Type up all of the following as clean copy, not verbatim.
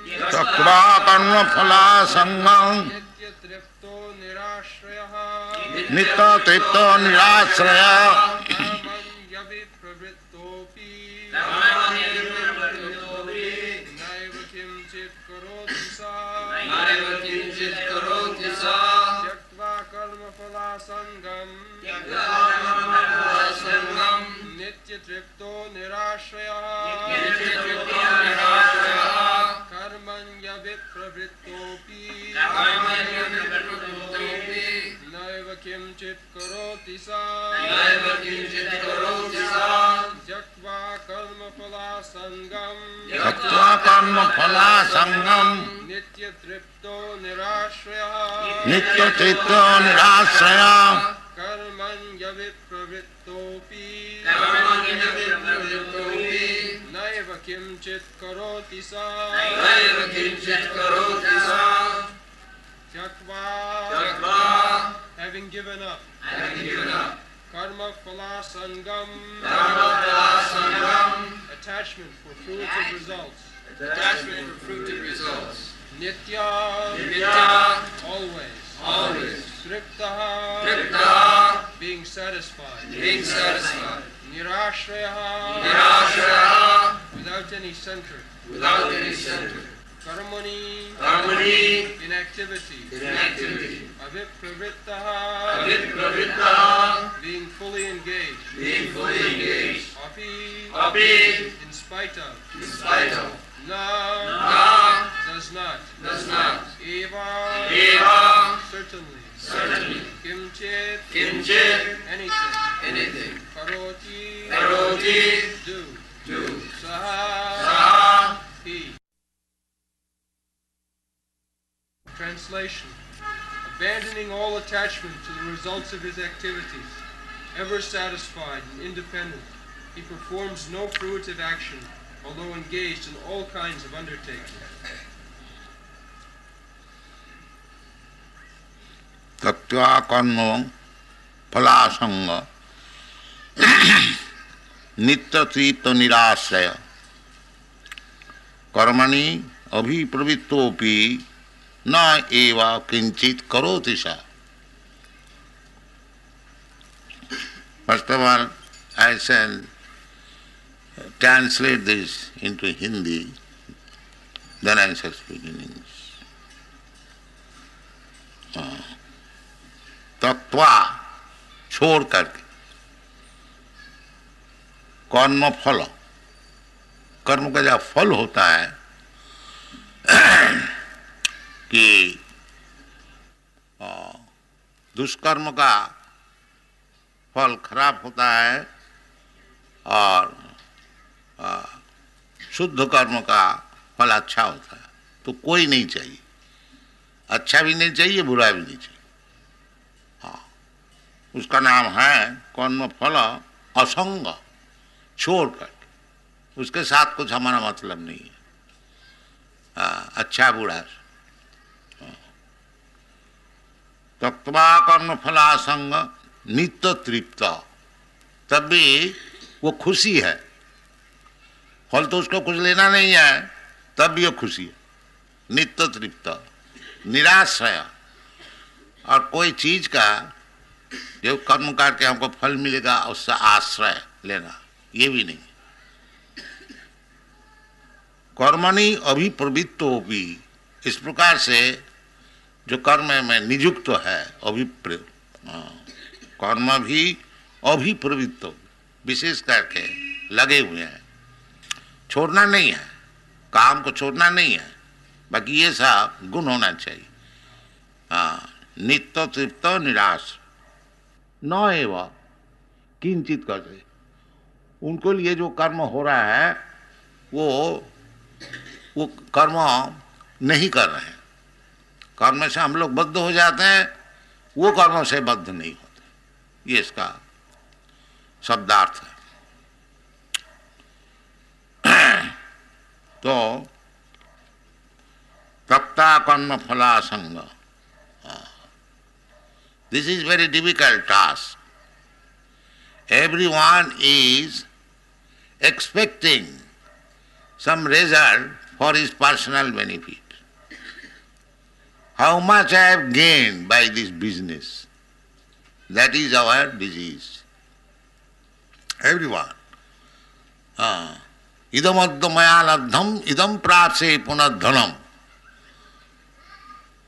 त्यक्त्वा कर्मफलासंगं नित्यतृप्तो निराश्रयः त्यक्त्वा कर्मफलासंगं नित्यतृप्तो निराश्रयः कर्मण्यभिप्रवृत्तोऽपि नैव किञ्चित् करोति सः त्यक्त्वा कर्मफलासंगं नित्यतृप्तो निराश्रयः कर्मण्यभिप्रवृत्तोऽपि नैव किञ्चित् करोति सः त्यक्त्वा having given up karma phalasangam attachment for fruits of results nitya always triptaha being satisfied nirashraya without any center karmani inactivity avipravrittaha being fully engaged api in spite of na does not eva certainly kimchit anything karoti do saha he. Translation: abandoning all attachment to the results of his activities, ever satisfied and independent, he performs no fruitive action, although engaged in all kinds of undertakings. त्यक्त्वा कर्मफलासंगं नित्यतृप्तो निराश्रयः कर्मणि अभिप्रवृत्तोऽपि न एव किंचित करोति सः. First of all, I shall translate this into Hindi, then I shall speak in English. त्यक्त्वा छोड़ करके कर्म फल, कर्म का जो फल होता है कि दुष्कर्म का फल खराब होता है और शुद्ध कर्म का फल अच्छा होता है, तो कोई नहीं चाहिए, अच्छा भी नहीं चाहिए, बुरा भी नहीं चाहिए. उसका नाम है कर्म फल असंग, छोड़ करके, उसके साथ कुछ हमारा मतलब नहीं है, अच्छा बुरा. त्यक्त्वा कर्म फलासंग नित्य तृप्त, तब भी वो खुशी है, फल तो उसको कुछ लेना नहीं है, तब भी वो खुशी है, नित्य तृप्त निराश्रय, और कोई चीज का जो कर्म करके हमको फल मिलेगा उससे आश्रय लेना, ये भी नहीं. कर्मणि अभिप्रवृत्तो भी, इस प्रकार से जो कर्म में नियुक्त है, कर्म भी अभिप्रवृत्त, विशेष करके लगे हुए हैं, छोड़ना नहीं है, काम को छोड़ना नहीं है, बाकी ये सब गुण होना चाहिए. नित्य तृप्त निराश न एवं किंचित करते, उनको लिए जो कर्म हो रहा है वो कर्म नहीं कर रहे हैं. कर्म से हम लोग बद्ध हो जाते हैं, वो कर्म से बद्ध नहीं होते, ये इसका शब्दार्थ है. तो त्यक्त्वा कर्म फलासंग, this is very difficult task. Everyone is expecting some result for his personal benefit. How much I have gained by this business? That is our disease. Everyone. Idam adda maya labdham, idam prapse punadhanam.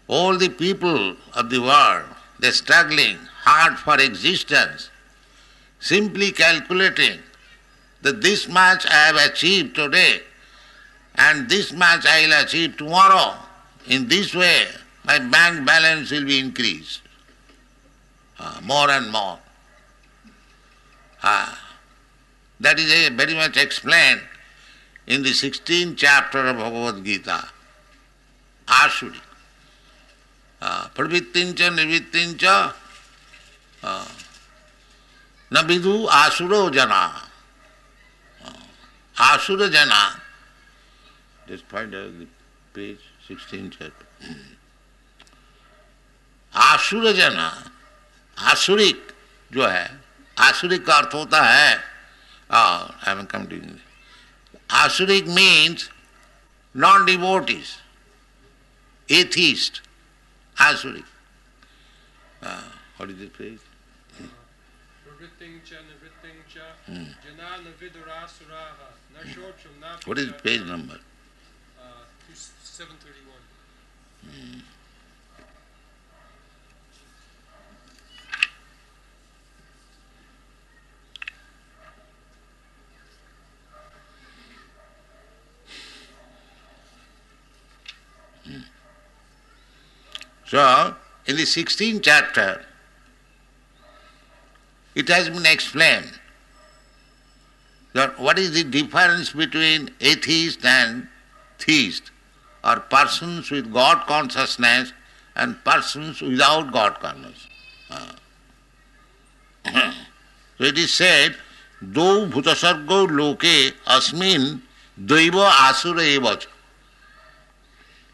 All the people of the world, they are struggling hard for existence, simply calculating that this much I have achieved today and this much I will achieve tomorrow. In this way, my bank balance will be increased more and more. That is very much explained in the 16th chapter of Bhagavad Gita, Asuri. Pravittincha nivittincha na vidu asuro jana. Asura jana. Just find out the page 16 chapter. आसुर जना, आसुरिक जो है, आसुरिक का अर्थ होता है, आसुरिक means non devotees, atheist, आसुरिक. What is the phrase? What is the page number? 731. So, in the 16th chapter, it has been explained that what is the difference between atheist and theist, or persons with God consciousness and persons without God consciousness. So it is said, Dau bhutasargo loke asmin daiva asura evacha.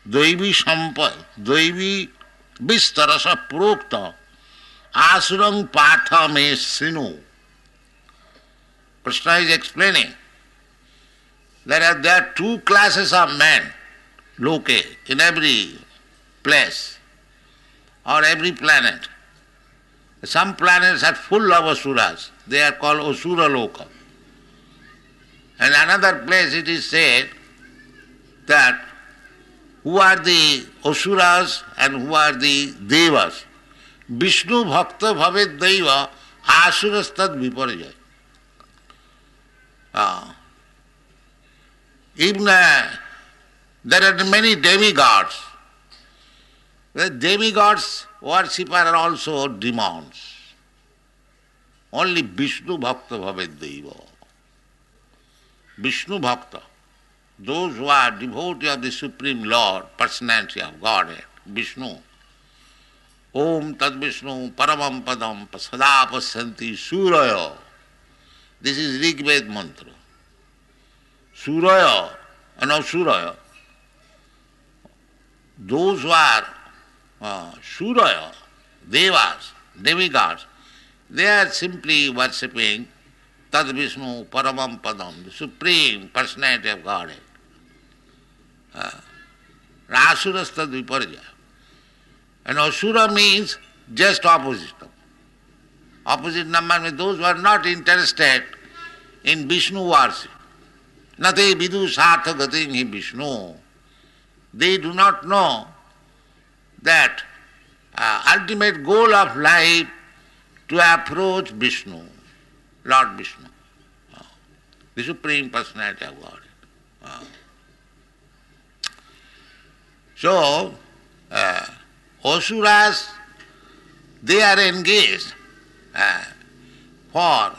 Daivi sampad, daivi vistarasa prokta asurang patha me sinu. Krishna is explaining there are two classes of men, loke, in every place or every planet. Some planets are full of asuras, they are called asura loka. And another place it is said that who are the asuras and who are the devas. Vishnu bhakta bhavet deva asurastad viparjaya. Even there are many demigods. The demigods worshipper are also demons. Only Vishnu bhakta bhavet deva. Vishnu bhakta. Those who are devotee of the Supreme Lord, personality of Godhead, Vishnu. Om Tad Vishnu Paramam Padam Sada Pasyanti Suraya. This is Rig Ved mantra. Suraya and Asuraya. Those who are Suraya, Devas, demigods, they are simply worshipping Tad Vishnu Paramam Padam, the Supreme Personality of Godhead. Asurastad viparjaya. And Asura means just opposite. Opposite number means those who are not interested in Vishnu worship. Nate vidu sartha gatim hi Vishnu. They do not know that ultimate goal of life to approach Vishnu, Lord Vishnu, the Supreme Personality of God. So, Asuras, they are engaged for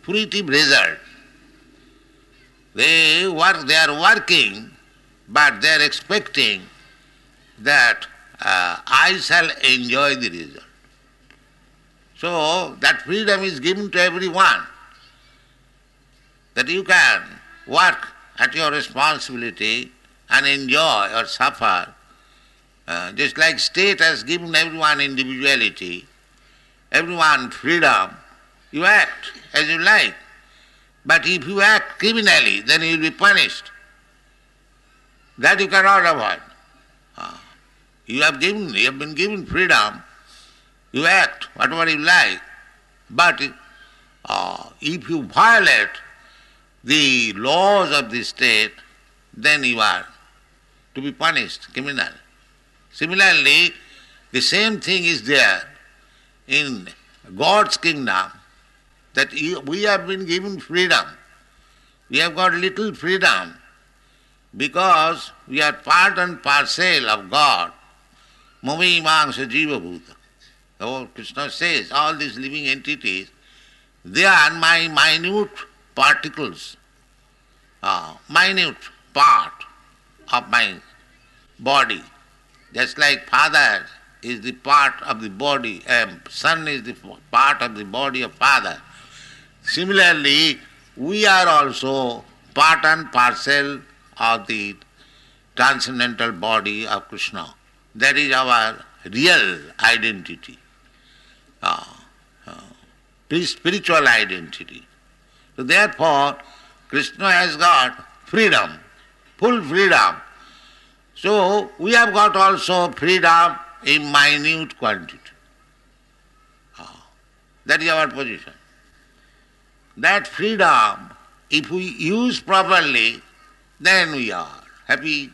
fruitive result. They are working, but they are expecting that I shall enjoy the result. So that freedom is given to everyone, that you can work at your responsibility and enjoy or suffer. Just like state has given everyone individuality, everyone freedom, you act as you like. But if you act criminally, then you will be punished. That you cannot avoid. You have been given freedom. You act whatever you like. But if you violate the laws of the state, then you are to be punished, criminal. Similarly, the same thing is there in God's kingdom, that we have been given freedom. We have got little freedom because we are part and parcel of God. Mami Mangsa Jiva Bhuta. Oh, Krishna says all these living entities, they are my minute particles, minute part of my body. Just like father is the part of the body, son is the part of the body of father. Similarly, we are also part and parcel of the transcendental body of Krishna. That is our real identity, spiritual identity. So therefore, Krishna has got freedom, full freedom. So we have got also freedom in minute quantity. That is our position. That freedom, if we use properly, then we are happy.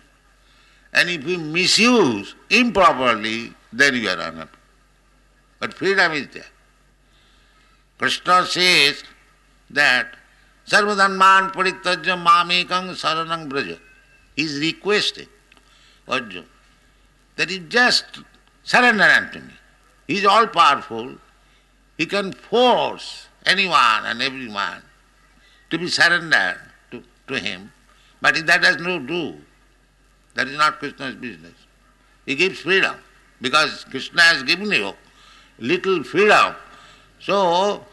And if we misuse improperly, then we are unhappy. But freedom is there. Krishna says that Sarvadhanman parittajya mamekang saranang braja. He is requesting Arjuna that he just surrender unto me. He is all powerful. He can force anyone and everyone to be surrendered to him. But that does not do. That is not Krishna's business. He gives freedom because Krishna has given you little freedom. So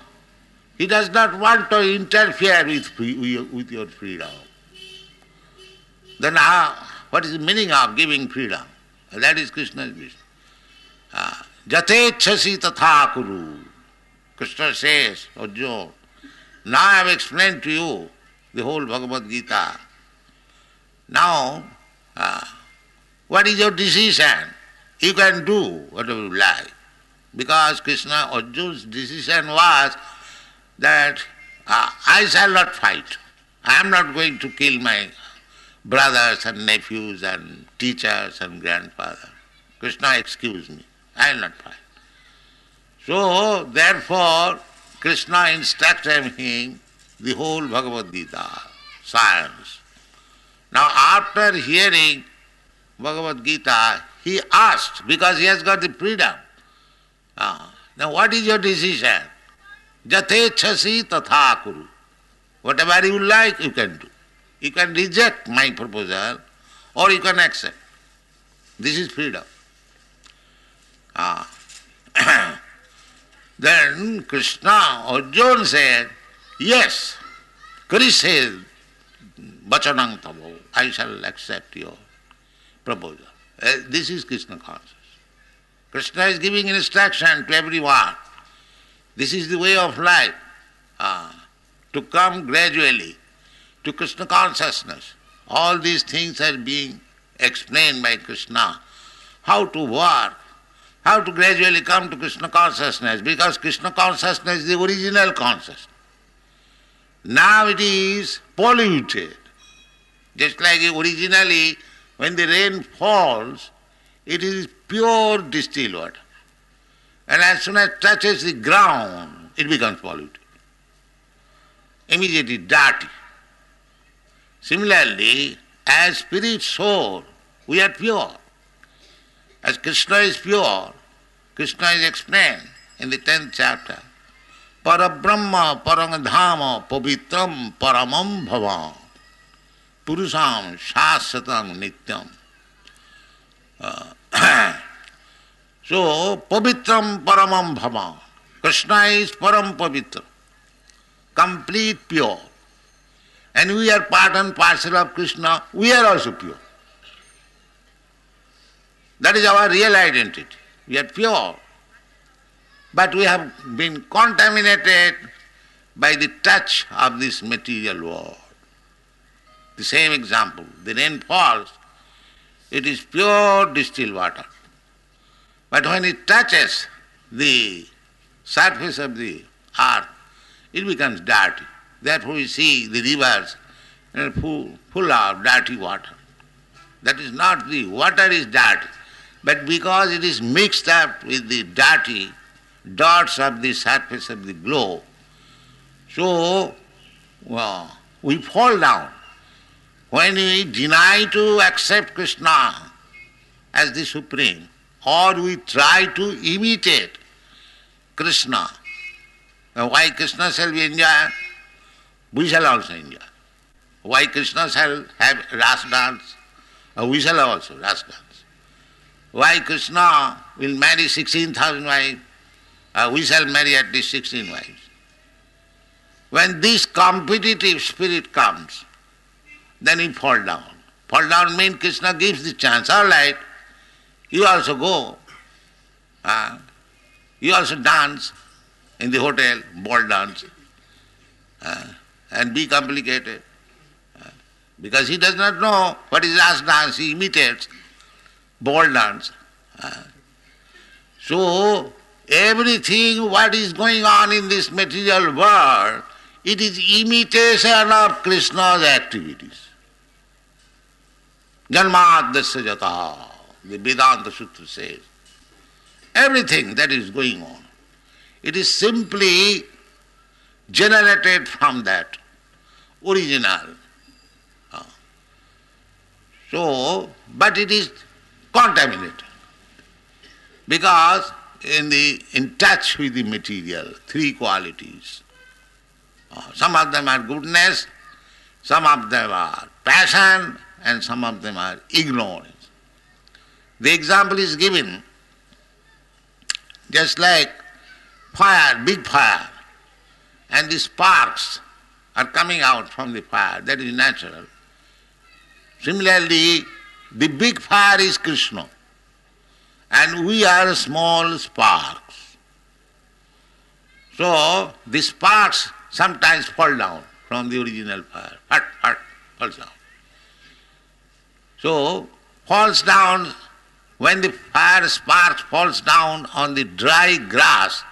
he does not want to interfere with your freedom. Then what is the meaning of giving freedom? That is Krishna's business. Jatechasi tatha kuru. Krishna says, Arjuna, now I have explained to you the whole Bhagavad Gita. Now, what is your decision? You can do whatever you like. Because Krishna, Arjuna's decision was that I shall not fight. I am not going to kill my brothers and nephews and teachers and grandfather. Krishna, excuse me, I will not fight. So, therefore, Krishna instructed him the whole Bhagavad Gita, science. Now, after hearing Bhagavad Gita, he asked, because he has got the freedom, now what is your decision? Jatechasi tatha kuru. Whatever you like, you can do. You can reject my proposal or you can accept. This is freedom. Then Krishna, Arjuna said, yes, Krishna Bachanang tavo, I shall accept your proposal. This is Krishna consciousness. Krishna is giving instruction to everyone. This is the way of life, to come gradually to Krishna consciousness. All these things are being explained by Krishna. How to work, how to gradually come to Krishna consciousness, because Krishna consciousness is the original consciousness. Now it is polluted. Just like originally, when the rain falls, it is pure distilled water. And as soon as it touches the ground, it becomes polluted. Immediately dirty. Similarly, as spirit soul, we are pure. As Krishna is pure, Krishna is explained in the 10th chapter. Parabrahma parangadhama pavitram paramam bhavam purusham shasatam nityam. So, pavitram paramam bhavam. Krishna is param pavitra, complete pure. And we are part and parcel of Krishna, we are also pure. That is our real identity. We are pure. But we have been contaminated by the touch of this material world. The same example, the rain falls, it is pure distilled water. But when it touches the surface of the earth, it becomes dirty. Therefore we see the rivers full of dirty water. That is not the water is dirty, but because it is mixed up with the dirty dots of the surface of the globe, so we fall down. When we deny to accept Krishna as the Supreme, or we try to imitate Krishna, why Krishna shall be enjoyed? We shall also enjoy. Why Krishna shall have ras dance? We shall also ras dance. Why Krishna will marry 16,000 wives? We shall marry at least 16 wives. When this competitive spirit comes, then we fall down. Fall down means Krishna gives the chance. All right, you also go. You also dance in the hotel, ball dance, and be complicated. Because he does not know what is ras dance, he imitates ball dance. So, everything what is going on in this material world, it is imitation of Krishna's activities. Janmadasya jataha, the Vedanta Sutra says. Everything that is going on, it is simply generated from that original. So, but it is contaminated because in touch with the material, three qualities. Some of them are goodness, some of them are passion, and some of them are ignorance. The example is given just like fire, big fire, and the sparks are coming out from the fire, that is natural. Similarly, the big fire is Krishna, and we are small sparks. So, the sparks sometimes fall down from the original fire. Falls down. So, falls down, when the fire spark falls down on the dry grass,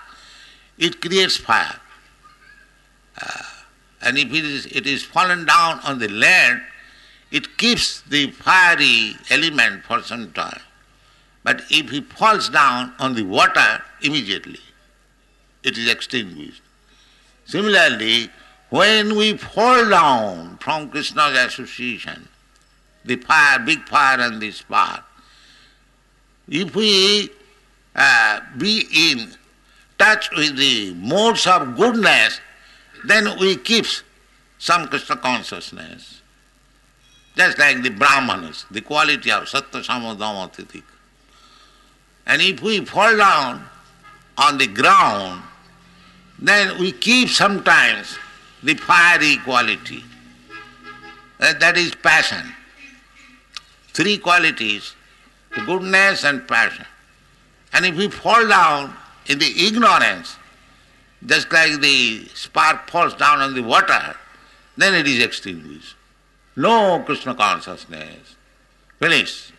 it creates fire. And if it is fallen down on the land, it keeps the fiery element for some time. But if it falls down on the water, immediately it is extinguished. Similarly, when we fall down from Krishna's association, the fire, big fire and the spark, if we be in touch with the modes of goodness, then we keep some Krishna consciousness. Just like the Brahmanas, the quality of Sattva Sama Dhamma Titika. And if we fall down on the ground, then we keep sometimes the fiery quality. That is passion. Three qualities, the goodness and passion. And if we fall down in the ignorance, just like the spark falls down on the water, then it is extinguished. No Krishna consciousness. Finished.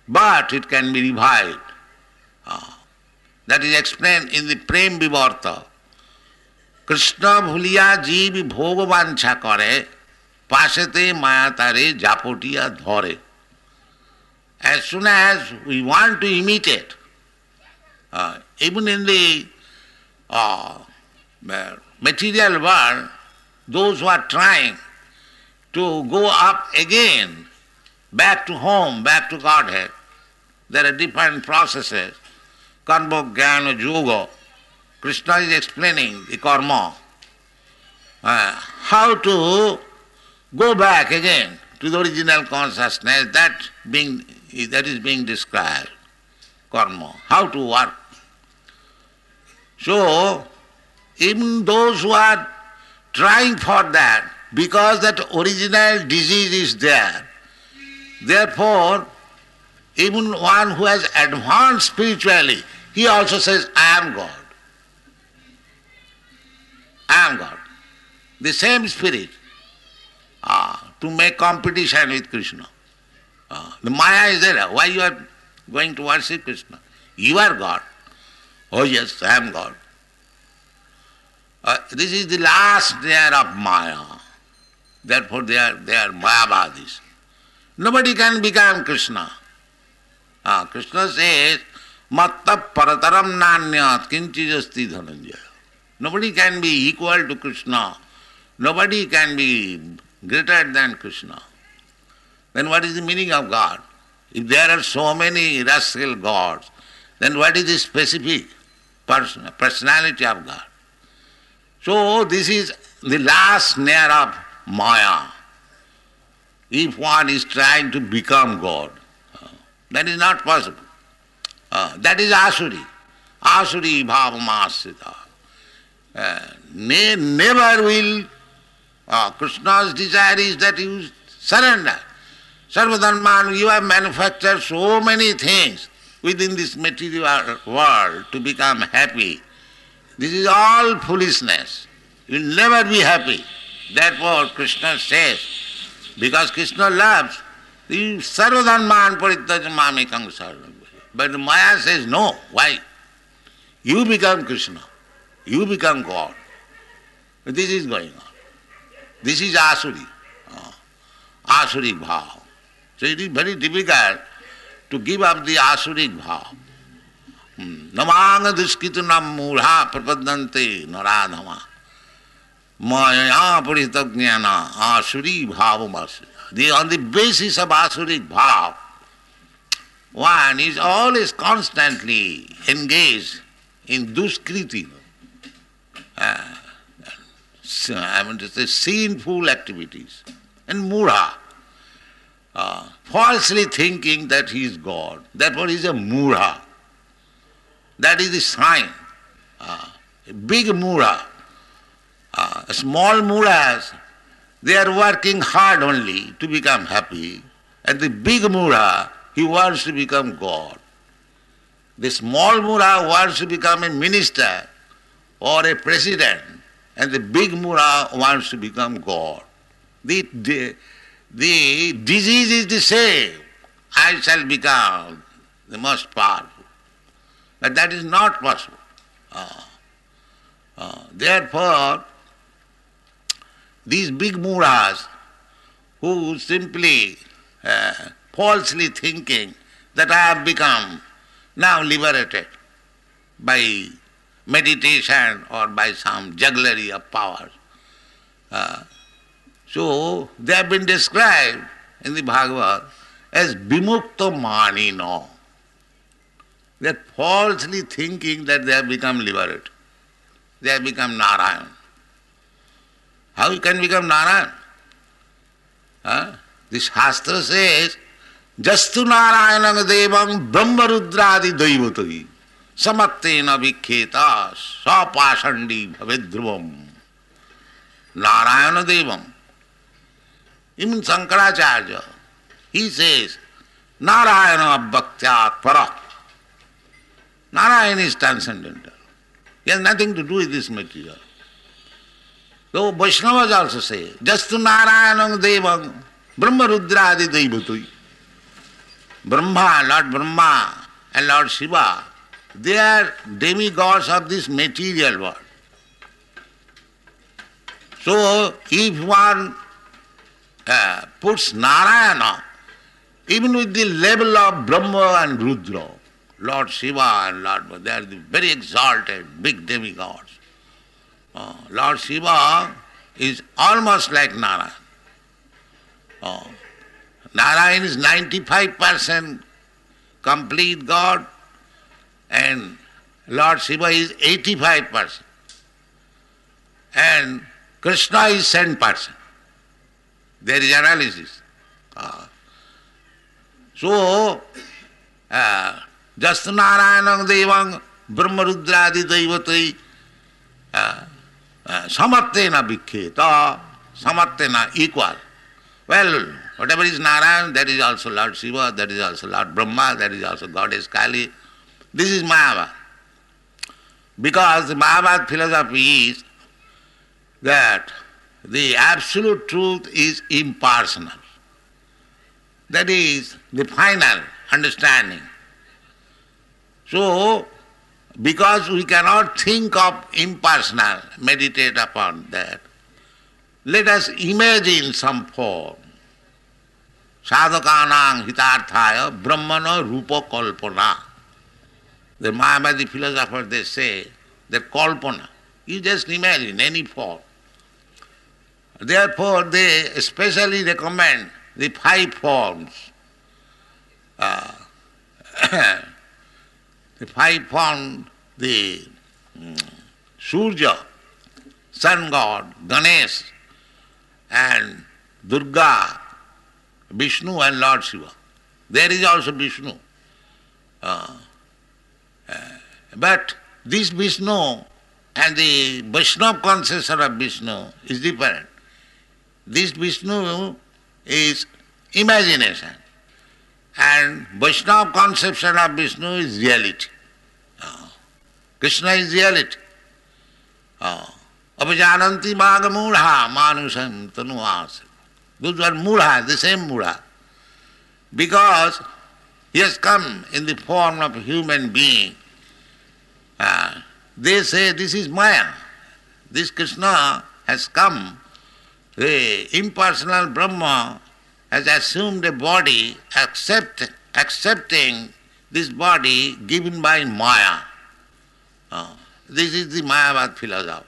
But it can be revived. That is explained in the Prem Vivarta. Krishna bhuliya jeev bhogvancha kare, pasete mayatare japotiya dhore. As soon as we want to imitate, even in the material world, those who are trying to go up again, back to home, back to Godhead, there are different processes. Karma, Jnana, Yoga. Krishna is explaining the karma. How to go back again to the original consciousness, that is being described. Karma. How to work. So, even those who are trying for that, because that original disease is there, therefore, even one who has advanced spiritually, he also says, I am God. I am God. The same spirit to make competition with Krishna. The Maya is there. Why you are going to worship Krishna? You are God. Oh yes, I am God. This is the last layer of Maya. Therefore they are Mayavadis. Nobody can become Krishna. Krishna says, Matta parataram nanyat kinchijasti dhananjaya. Nobody can be equal to Krishna. Nobody can be greater than Krishna. Then what is the meaning of God? If there are so many rascal gods, then what is the specific personality of God? So this is the last snare of Maya. If one is trying to become God, that is not possible. That is Asuri. Asuri bhavamasrita. Never will Krishna's desire is that you surrender. Sarvadharman, you have manufactured so many things within this material world to become happy. This is all foolishness. You will never be happy. Therefore Krishna says, because Krishna loves, Sarvadharman parityaja mamekam saranam. But Maya says, no. Why? You become Krishna. You become God. This is going on. This is Asuri. Asuri bhav. So it is very difficult to give up the Asuric bhav. Namanga duskitunam mudha prapadante naradhama. Maya paritagnyana asuri bhavamasya. On the basis of Asuric bhav, one is always constantly engaged in duskriti. I want to say sinful activities. And mudha. Falsely thinking that he is God. Therefore he is a mudha. That is the sign. A big mudha. Small mudras, they are working hard only to become happy. And the big mudha, he wants to become God. The small mudha wants to become a minister or a president. And the big mudha wants to become God. The disease is the same. I shall become the most powerful. But that is not possible. Therefore, these big mudras who simply falsely thinking that I have become now liberated by meditation or by some jugglery of powers. So they have been described in the Bhagavad as vimukta manino. They are falsely thinking that they have become liberated. They have become Narayan. How you can become Narayan? The Shastra says, Jastu Narayanam Devam Brahmarudradi Daivatagi Samattena Vikheta Sapashandi Bhavedruvam. Narayana Devam. Even Sankaracharya, he says, Narayana Bhaktyat Para. Narayana is transcendental. He has nothing to do with this material. So Vaishnavas also say, Jastu Narayanam Devam Brahmarudradi Daivatagi. Brahma, Lord Brahma and Lord Shiva, they are demigods of this material world. So if one puts Narayana even with the level of Brahma and Rudra, Lord Shiva and Lord Brahma, they are the very exalted, big demigods. Lord Shiva is almost like Narayan. Narayan is 95% complete God and Lord Shiva is 85%. And Krishna is 10%. There is analysis. So, Jastu Narayanam Devang Brahmarudradi Daivatai Samattena Bhikketa, Samattena equal. Well, whatever is Narayan, that is also Lord Shiva, that is also Lord Brahma, that is also Goddess Kali. This is Mayavad. Because the Mayavad philosophy is that the absolute truth is impersonal. That is the final understanding. So, because we cannot think of impersonal, meditate upon that, let us imagine some form. Sadhakanang hitarthaya brahmana rupa kalpana. The Mayavadi philosophers, they say that kalpana, you just imagine any form. Therefore, they especially recommend the 5 forms. The 5 forms, the Surya, sun god, Ganesh, and Durga, Vishnu and Lord Shiva. There is also Vishnu. But this Vishnu and the Vaishnava conception of Vishnu is different. This Vishnu is imagination, and Vaishnava conception of Vishnu is reality. Krishna is reality. Apajananti maga mudha manusam tanuas. Those are mudha, the same mudha. Because he has come in the form of a human being. They say this is Maya. This Krishna has come. The impersonal Brahma has assumed a body, accepting this body given by Maya. This is the Mayavad philosophy.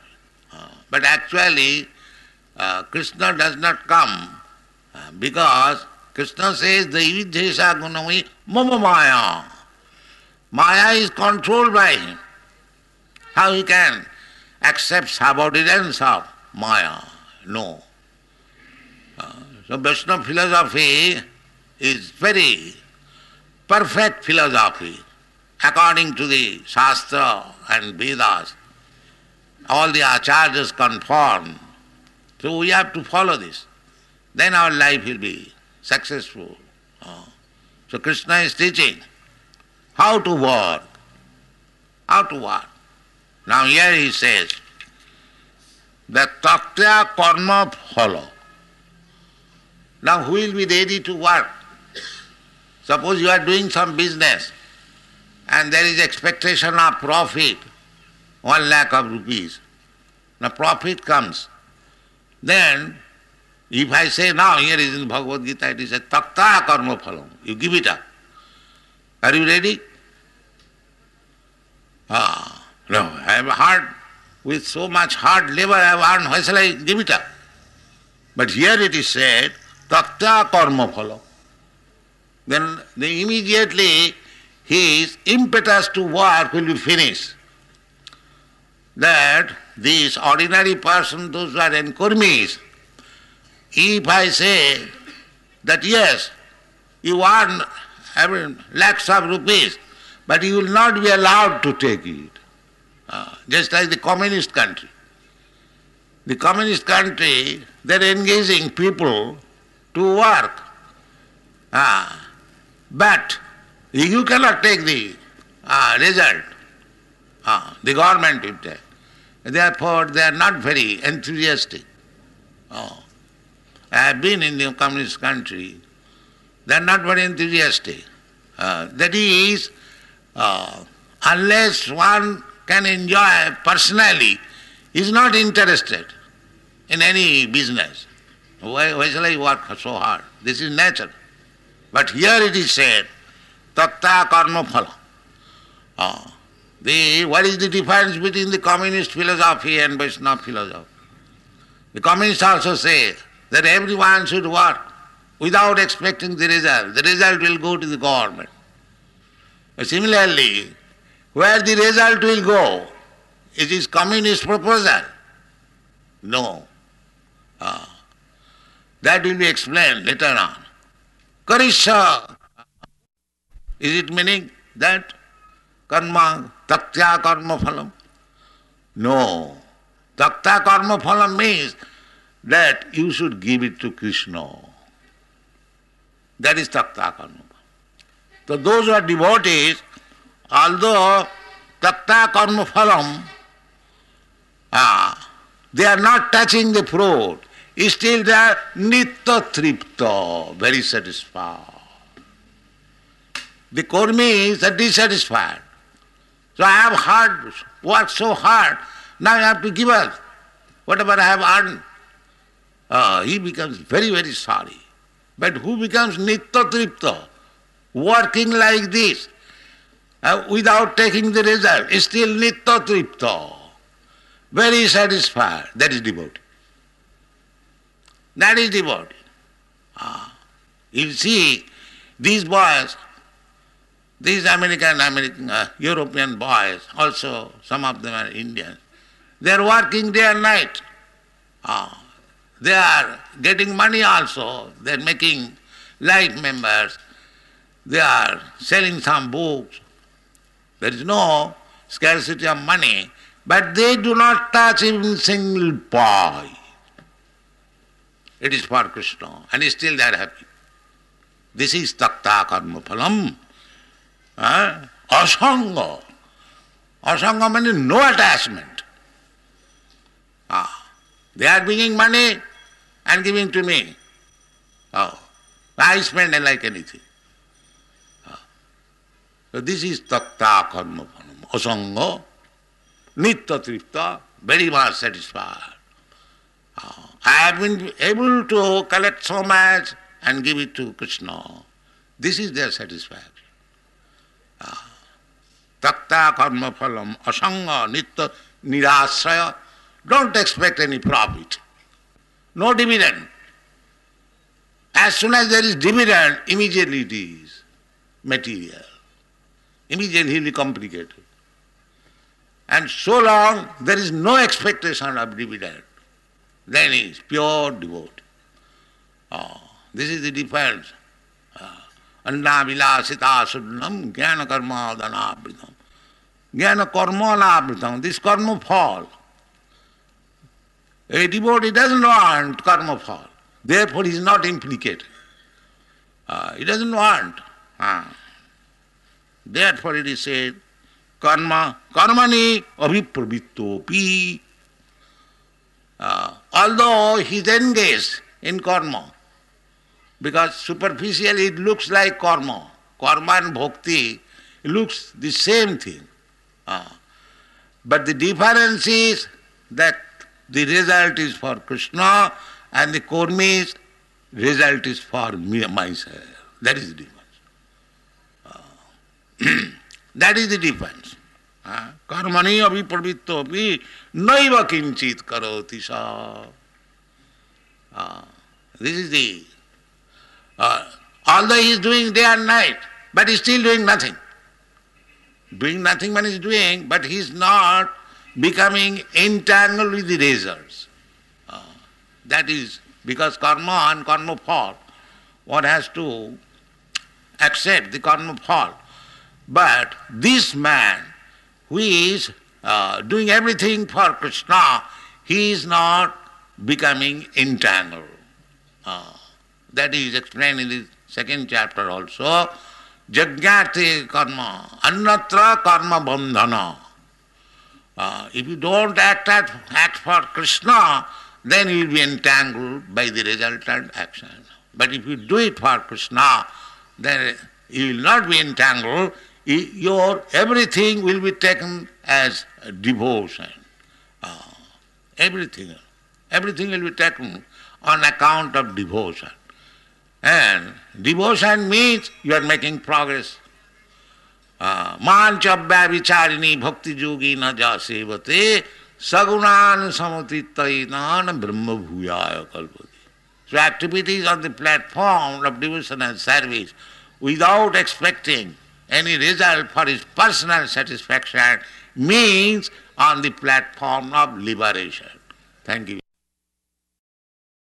But actually, Krishna does not come because Krishna says, the Ividhesha gunami mama Maya. Maya is controlled by him. How he can accept subordinance of Maya? No. So Vaishnava philosophy is very perfect philosophy according to the Shastra and Vedas. All the acharyas conform. So we have to follow this. Then our life will be successful. So Krishna is teaching how to work. How to work. Now here he says that taktya karma phala. Now who will be ready to work? Suppose you are doing some business and there is expectation of profit, 1 lakh of rupees. Now profit comes. Then if I say now, here is in Bhagavad Gita, it is a takta karma phalam. You give it up. Are you ready? No, I have hard, with so much hard labor I have earned, why shall I give it up? But here it is said, takta karma phalam. Then immediately his impetus to work will be finished. That this ordinary person, those who are enkurmis, if I say that yes, you earn lakhs of rupees, but you will not be allowed to take it. Just like the communist country. The communist country, they are engaging people to work. But you cannot take the result. The government will take. Therefore, they are not very enthusiastic. I have been in the communist country. They are not very enthusiastic. That is, unless one can enjoy personally, he is not interested in any business. Why shall I work so hard? This is nature. But here it is said, takta karma phala. What is the difference between the communist philosophy and Vaishnava philosophy? The communists also say that everyone should work without expecting the result. The result will go to the government. Similarly, where the result will go, it is communist proposal. No. That will be explained later on. Karisha. Is it meaning that karma, taktya karma phalam? No. Takta karma phalam means that you should give it to Krishna. That is takta karma. So those who are devotees, although takta karma phalam, They are not touching the fruit. Still they are nitya tripta, very satisfied. The Kurmis are dissatisfied. So I have worked so hard, now I have to give up whatever I have earned. He becomes very, very sorry. But who becomes nitya tripta, working like this, without taking the result, is still nitya tripta, very satisfied. That is devotee. That is devotee. You see, these boys, these American, European boys, also some of them are Indians, they are working day and night. They are getting money also, they are making life members, they are selling some books. There is no scarcity of money, but they do not touch even single pie. It is for Krishna, and still they are happy. This is takta karma phalam. Asanga. Asanga means no attachment. They are bringing money and giving to me. I spend like anything. So this is takta karma phalam. Asanga, nitya tripta, very much satisfied. I have been able to collect so much and give it to Krishna. This is their satisfaction. Takta karma phalam asanga nitya nirasraya. Don't expect any profit. No dividend. As soon as there is dividend, immediately it is material. Immediately it will be complicated. And so long there is no expectation of dividend, then it is pure devotee. This is the difference. Anna vilasita sunnam jnana karma dhanavritam. Jnana karma navritam. This karma fall. A devotee doesn't want karma fall. Therefore he is not implicated. He doesn't want. Therefore it is said, karmani abhipravittopi. Although he is engaged in karma, because superficially it looks like karma. Karma and bhakti looks the same thing. But the difference is that the result is for Krishna and the Kurmis result is for me, myself. That is the difference. That is the difference. Karmani abhipravittopi naiva kinchit karoti sa. This is the... although he is doing day and night, but he is still doing nothing. Doing nothing when he is doing, but he is not becoming entangled with the results. That is because karma and karma fall. One has to accept the karma fall. But this man who is doing everything for Krishna, he is not becoming entangled. That is explained in the second chapter also. Jajñate karma, annatra karma bandhana. If you don't act for Krishna, then you will be entangled by the resultant action. But if you do it for Krishna, then you will not be entangled. Your everything will be taken as devotion. Everything will be taken on account of devotion. And devotion means you are making progress. Manchabhya vicharini bhakti yogi na ja sevate sagunan samatittainan brahma bhuyaya kalpati. So activities on the platform of devotion and service without expecting any result for his personal satisfaction means on the platform of liberation. Thank you.